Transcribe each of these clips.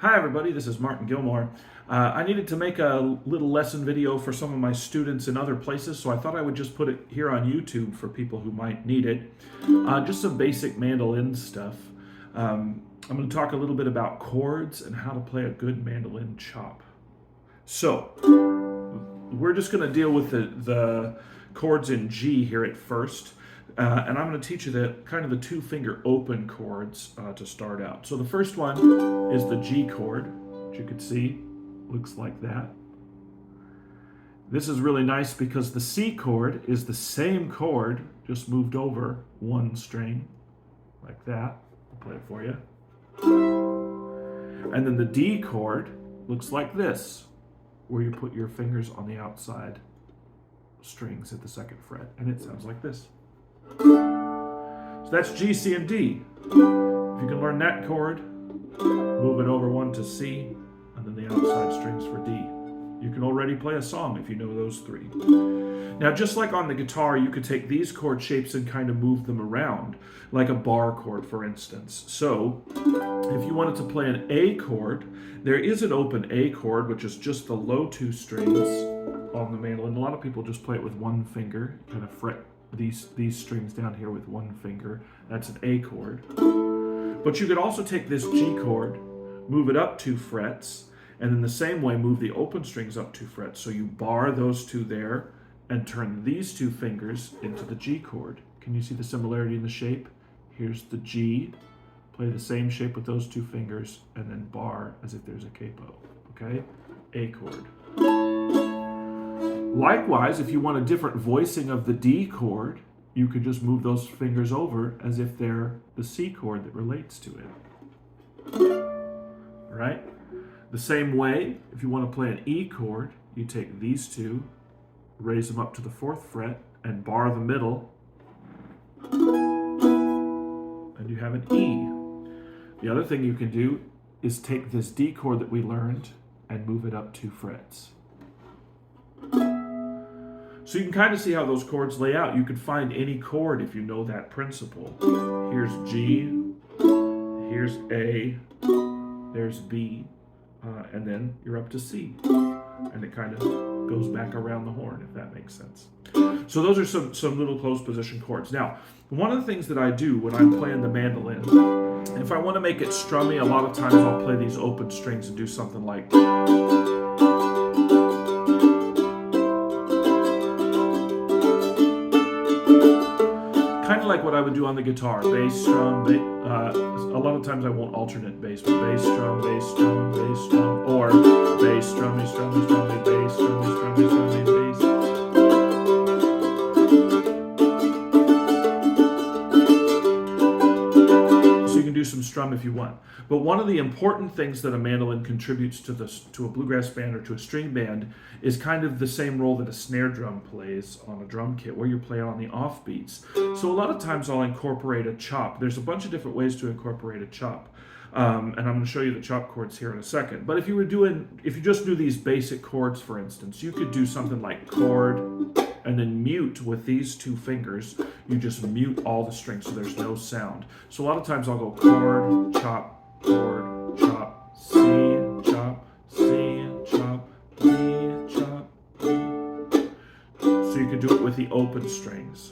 Hi everybody, this is Martin Gilmore. I needed to make a little lesson video for some of my students in other places, so I thought I would just put it here on YouTube for people who might need it. Just some basic mandolin stuff. I'm going to talk a little bit about chords and how to play a good mandolin chop. So, we're just going to deal with the chords in G here at first. And I'm going to teach you the kind of the two finger open chords to start out. So the first one is the G chord, which you can see looks like that. This is really nice because the C chord is the same chord, just moved over one string, like that. I'll play it for you. And then the D chord looks like this, where you put your fingers on the outside strings at the second fret, and it sounds like this. So that's G, C, and D. If you can learn that chord, move it over one to C, and then the outside strings for D. You can already play a song if you know those three. Now, just like on the guitar, you could take these chord shapes and kind of move them around, like a bar chord, for instance. So, if you wanted to play an A chord, there is an open A chord, which is just the low two strings on the mandolin. A lot of people just play it with one finger, kind of fret these strings down here with one finger. That's an A chord. But you could also take this G chord, move it up 2 frets, and in the same way move the open strings up 2 frets. So you bar those two there and turn these 2 fingers into the G chord. Can you see the similarity in the shape? Here's the G, play the same shape with those 2 fingers, and then bar as if there's a capo, okay? A chord. Likewise, if you want a different voicing of the D chord, you could just move those fingers over as if they're the C chord that relates to it. All right? The same way, if you want to play an E chord, you take these 2, raise them up to the 4th fret, and bar the middle, and you have an E. The other thing you can do is take this D chord that we learned and move it up 2 frets. So you can kind of see how those chords lay out. You could find any chord if you know that principle. Here's G, here's A, there's B, and then you're up to C. And it kind of goes back around the horn, if that makes sense. So those are some little closed position chords. Now, one of the things that I do when I'm playing the mandolin, if I want to make it strummy, a lot of times I'll play these open strings and do something like... kind of like what I would do on the guitar, bass, strum, a lot of times I won't alternate bass, but bass, strum, bass, strum, bass, strum, or bass, strummy, strummy, strummy, bass, strummy, strummy, strummy, bass. So you can do some strum if you want. But one of the important things that a mandolin contributes to a bluegrass band or to a string band is kind of the same role that a snare drum plays on a drum kit, where you're playing on the offbeats. So a lot of times I'll incorporate a chop. There's a bunch of different ways to incorporate a chop. And I'm going to show you the chop chords here in a second. But if you just do these basic chords, for instance, you could do something like chord and then mute with these 2 fingers. You just mute all the strings so there's no sound. So a lot of times I'll go chord, chop, C, chop, C, chop, D, chop, D. So you can do it with the open strings.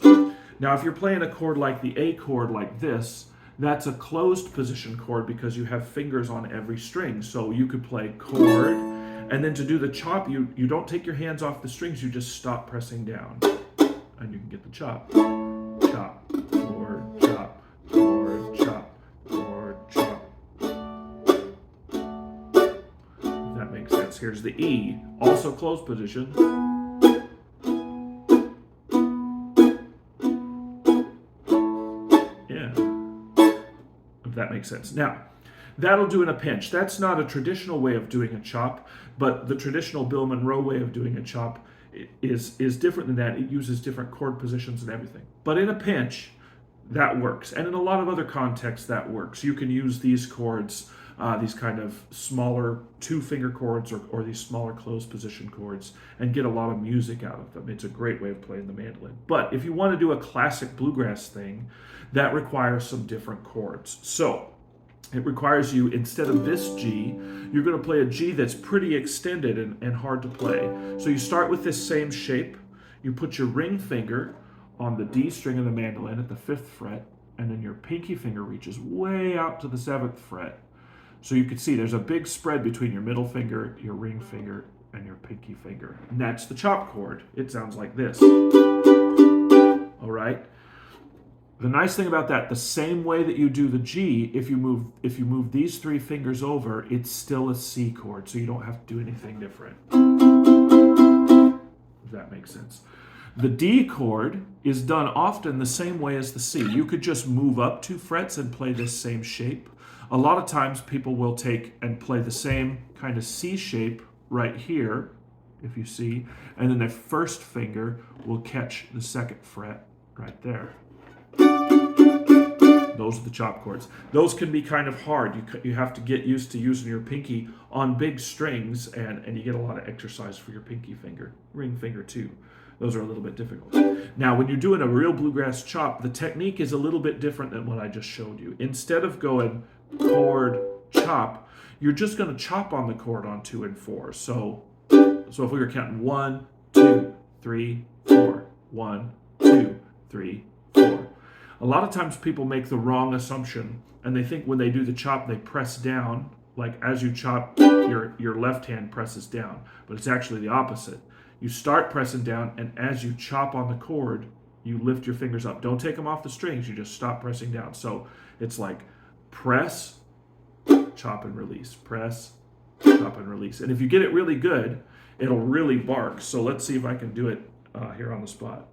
Now, if you're playing a chord like the A chord like this, that's a closed position chord because you have fingers on every string. So you could play chord, and then to do the chop, you don't take your hands off the strings, you just stop pressing down, and you can get the chop. Chop, chord, chop, chord, chop, chord, chop. If that makes sense. Here's the E, also closed position. If that makes sense. Now, that'll do in a pinch. That's not a traditional way of doing a chop, but the traditional Bill Monroe way of doing a chop is different than that. It uses different chord positions and everything. But in a pinch, that works. And in a lot of other contexts, that works. You can use these chords, these kind of smaller 2-finger chords or these smaller closed position chords, and get a lot of music out of them. It's a great way of playing the mandolin. But if you want to do a classic bluegrass thing, that requires some different chords. So It requires you, instead of this G, you're going to play a G that's pretty extended and hard to play. So you start with this same shape. You put your ring finger on the D string of the mandolin at the 5th fret, and then your pinky finger reaches way out to the 7th fret. So you can see there's a big spread between your middle finger, your ring finger, and your pinky finger. And that's the chop chord. It sounds like this. All right? The nice thing about that, the same way that you do the G, if you move these 3 fingers over, it's still a C chord, so you don't have to do anything different. If that makes sense. The D chord is done often the same way as the C. You could just move up 2 frets and play this same shape. A lot of times people will take and play the same kind of C shape right here, if you see, and then their first finger will catch the 2nd fret right there. Those are the chop chords. Those can be kind of hard. You have to get used to using your pinky on big strings, and you get a lot of exercise for your pinky finger, ring finger too. Those are a little bit difficult. Now, when you're doing a real bluegrass chop, the technique is a little bit different than what I just showed you. Instead of going chord, chop, you're just going to chop on the chord on 2 and 4. So if we were counting 1, 2, 3, 4, 1, 2, 3, 4. A lot of times people make the wrong assumption, and they think when they do the chop, they press down, like as you chop, your left hand presses down, but it's actually the opposite. You start pressing down, and as you chop on the chord, you lift your fingers up. Don't take them off the strings, you just stop pressing down. So it's like press, chop and release, press, chop and release. And if you get it really good, it'll really bark. So let's see if I can do it here on the spot.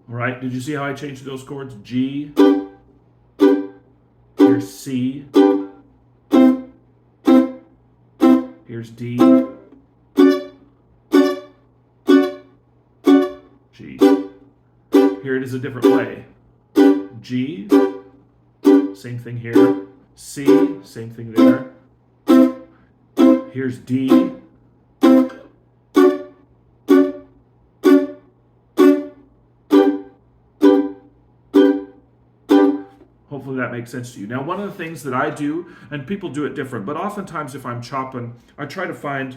Right? Did you see how I changed those chords? G, here's C, here's D, G. Here it is a different way. G, same thing here. C, same thing there. Here's D. Hopefully that makes sense to you. Now, one of the things that I do, and people do it different, but oftentimes if I'm chopping, I try to find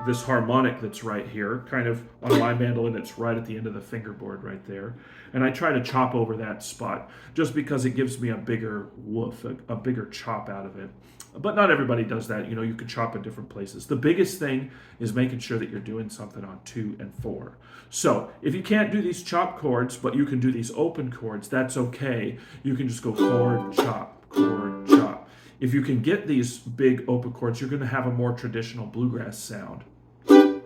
this harmonic that's right here, kind of on my mandolin, it's right at the end of the fingerboard right there. And I try to chop over that spot just because it gives me a bigger woof, a bigger chop out of it. But not everybody does that. You can chop in different places. The biggest thing is making sure that you're doing something on 2 and 4. So if you can't do these chop chords, but you can do these open chords, that's okay. You can just go chord, chop, chord, chop. If you can get these big open chords, you're going to have a more traditional bluegrass sound. And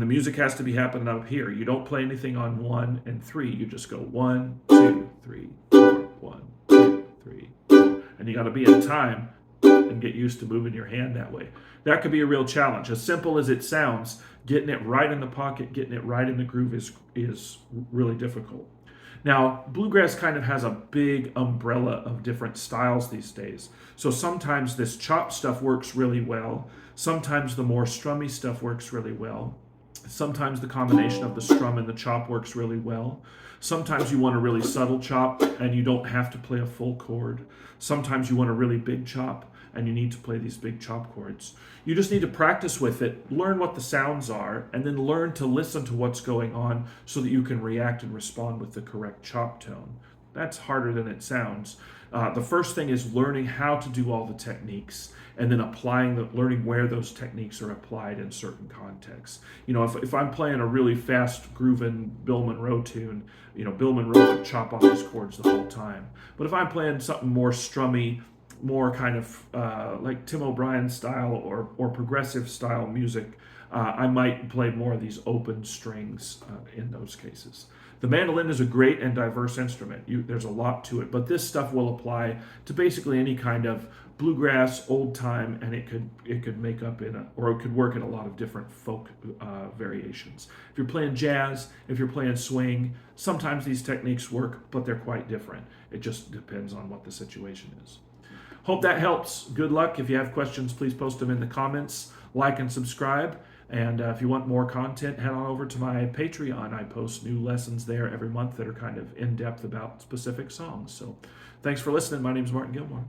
the music has to be happening up here. You don't play anything on 1 and 3. You just go 1, 2, 3, 4, 1, 2, 3, 4. And you got to be in time and get used to moving your hand that way. That could be a real challenge. As simple as it sounds, getting it right in the pocket, getting it right in the groove is really difficult. Now, bluegrass kind of has a big umbrella of different styles these days. So sometimes this chop stuff works really well. Sometimes the more strummy stuff works really well. Sometimes the combination of the strum and the chop works really well. Sometimes you want a really subtle chop and you don't have to play a full chord. Sometimes you want a really big chop and you need to play these big chop chords. You just need to practice with it, learn what the sounds are, and then learn to listen to what's going on so that you can react and respond with the correct chop tone. That's harder than it sounds. The first thing is learning how to do all the techniques and then learning where those techniques are applied in certain contexts. If I'm playing a really fast grooving Bill Monroe tune, Bill Monroe would chop on these chords the whole time. But if I'm playing something more strummy, more kind of like Tim O'Brien style or progressive style music, I might play more of these open strings in those cases. The mandolin is a great and diverse instrument. There's a lot to it, but this stuff will apply to basically any kind of bluegrass, old time, and it could make up or it could work in a lot of different folk variations. If you're playing jazz, if you're playing swing, sometimes these techniques work, but they're quite different. It just depends on what the situation is. Hope that helps. Good luck. If you have questions, please post them in the comments. Like and subscribe. And if you want more content, head on over to my Patreon. I post new lessons there every month that are kind of in-depth about specific songs. So thanks for listening. My name is Martin Gilmore.